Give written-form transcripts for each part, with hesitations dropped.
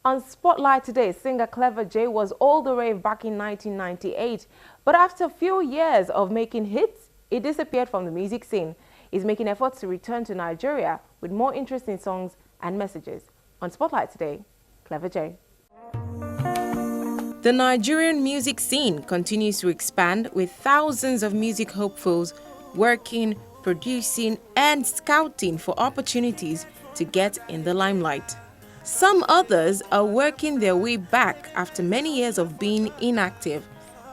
On Spotlight today, singer Klever was all the rave back in 1998, but after a few years of making hits, he disappeared from the music scene. He's making efforts to return to Nigeria with more interesting songs and messages. On Spotlight today, Klever J. The Nigerian music scene continues to expand with thousands of music hopefuls working, producing and scouting for opportunities to get in the limelight. Some others are working their way back after many years of being inactive.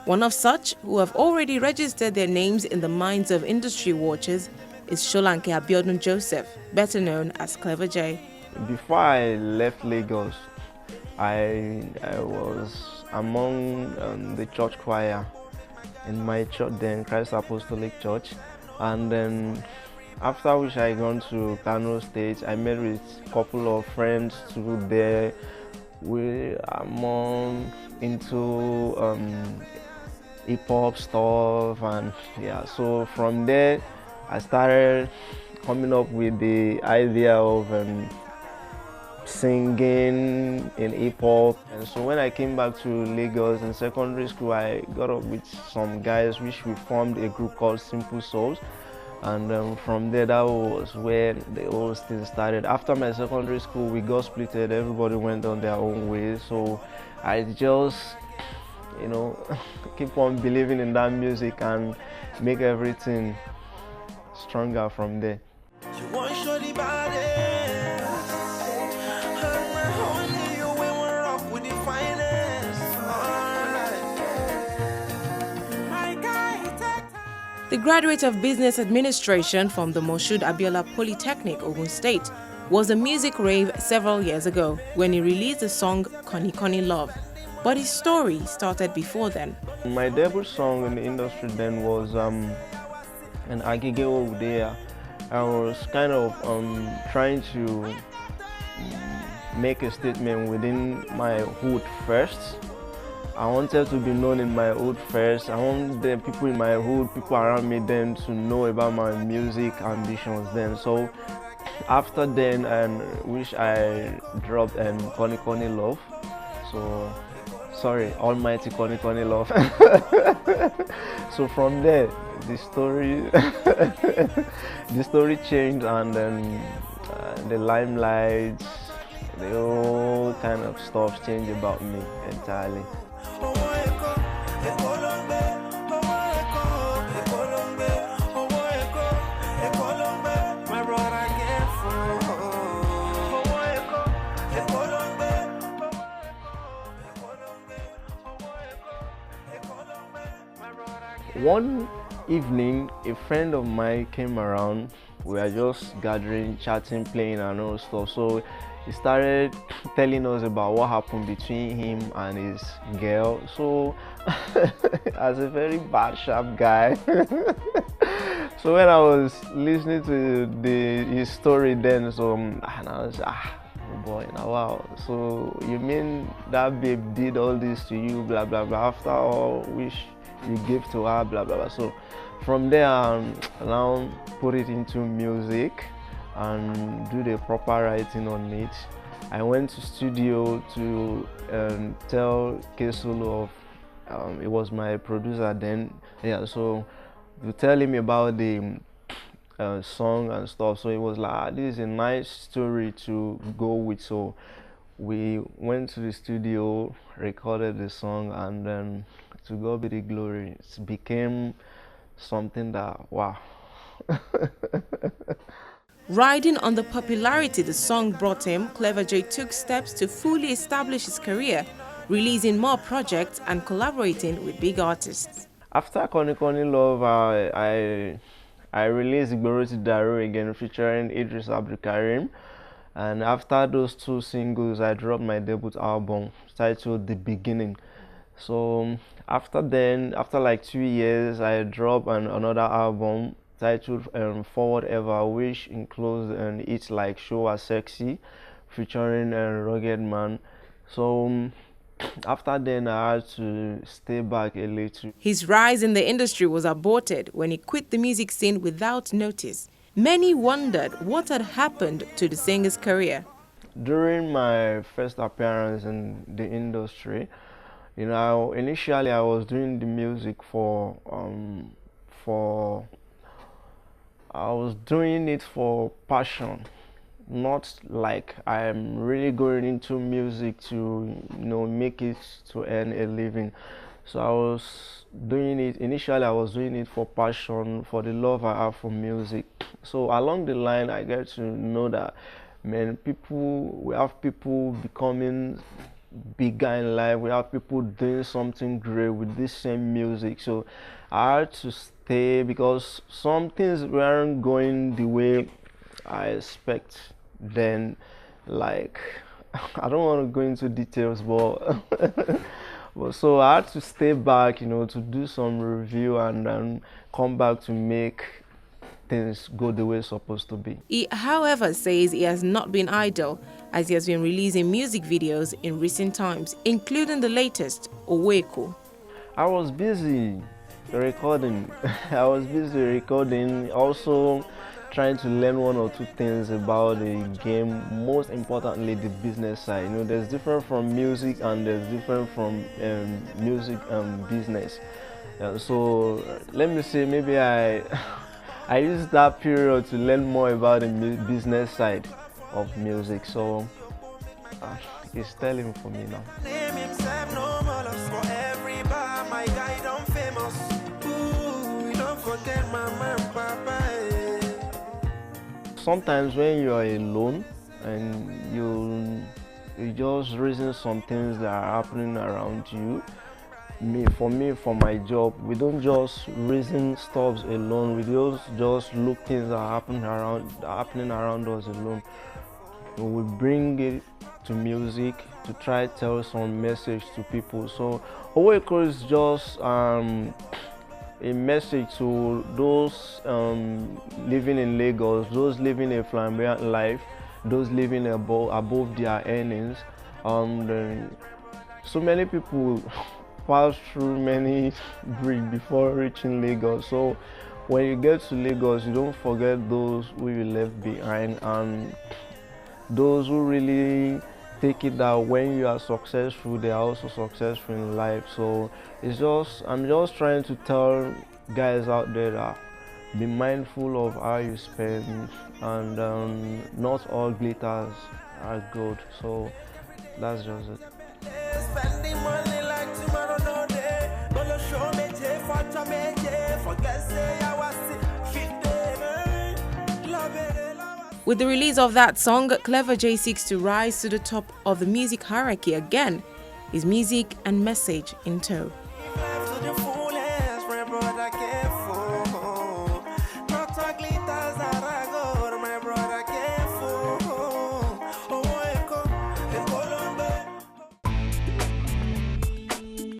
One of such who have already registered their names in the minds of industry watchers is Sholanke Abiola Joseph, better known as Klever J. Before I left Lagos, I was among the church choir in my church then, Christ Apostolic Church, and then after which I gone to Kano State, I met with a couple of friends too there. We are more into hip-hop stuff, and yeah, so from there I started coming up with the idea of singing in hip-hop. And so when I came back to Lagos in secondary school, I got up with some guys which we formed a group called Simple Souls. And from there, that was where the whole thing started. After my secondary school, we got splitted. Everybody went on their own way. So I just, keep on believing in that music and make everything stronger from there. The graduate of Business Administration from the Moshood Abiola Polytechnic, Ogun State, was a music rave several years ago when he released the song Koni Love. But his story started before then. My debut song in the industry then was an Agigeo Udea. I was kind of trying to make a statement within my hood first. I wanted to be known in my hood first. I want the people in my hood, people around me then to know about my music ambitions then. So after then, which I dropped Koni Love. So sorry, Almighty Koni Love. So from there, the story changed, and then the limelight, the whole kind of stuff changed about me entirely. One evening, a friend of mine came around. We were just gathering, chatting, playing and all stuff. So he started telling us about what happened between him and his girl. So as a very bad, sharp guy, so when I was listening to his story then, and I was oh boy, now wow. So you mean that babe did all this to you, blah blah blah, after all which you gave to her, blah blah blah. So from there, now put it into music and do the proper writing on it. I went to studio to tell Kesulu of, it was my producer then, yeah, so to tell him about the song and stuff. So it was like, this is a nice story to go with. So we went to the studio, recorded the song, and then to God be the glory, it became something that, wow. Riding on the popularity the song brought him, Klever J took steps to fully establish his career, releasing more projects and collaborating with big artists. After Koni Love, I released Igboroti Daru again, featuring Idris Abdulkarim. And after those two singles, I dropped my debut album titled The Beginning. So after like 2 years, I dropped another album titled Forward Ever, which includes It's Like Show Us Sexy, featuring Rugged Man. So after then, I had to stay back a little. His rise in the industry was aborted when he quit the music scene without notice. Many wondered what had happened to the singer's career. During my first appearance in the industry, initially I was doing the music for I was doing it for passion, not like I'm really going into music to make it to earn a living. So I was doing it initially. I was doing it for passion, for the love I have for music. So along the line, I get to know that, man, we have people becoming bigger in life. We have people doing something great with this same music. So I had to stay because some things weren't going the way I expect. Then, like, I don't want to go into details, but but so I had to stay back, to do some review and then come back to make things go the way it's supposed to be. He, however, says he has not been idle as he has been releasing music videos in recent times, including the latest, Oweko. I was busy recording. I was busy recording, also trying to learn one or two things about the game, most importantly the business side. There's different from music and there's different from music and business. So let me say maybe I I used that period to learn more about the business side of music. So it's telling for me now. Sometimes when you are alone and you just reason some things that are happening around you. For my job, we don't just reason stuff alone. We don't just look things that are happening around us alone. We bring it to music to try to tell some message to people. So Oweko is just a message to those living in Lagos, those living a flamboyant life, those living above their earnings. So many people pass through many bridges before reaching Lagos. So when you get to Lagos, you don't forget those who you left behind and those who really take it that when you are successful, they are also successful in life. So I'm just trying to tell guys out there that be mindful of how you spend, and not all glitters are gold. So that's just it. With the release of that song, Klever seeks to rise to the top of the music hierarchy again, his music and message in tow.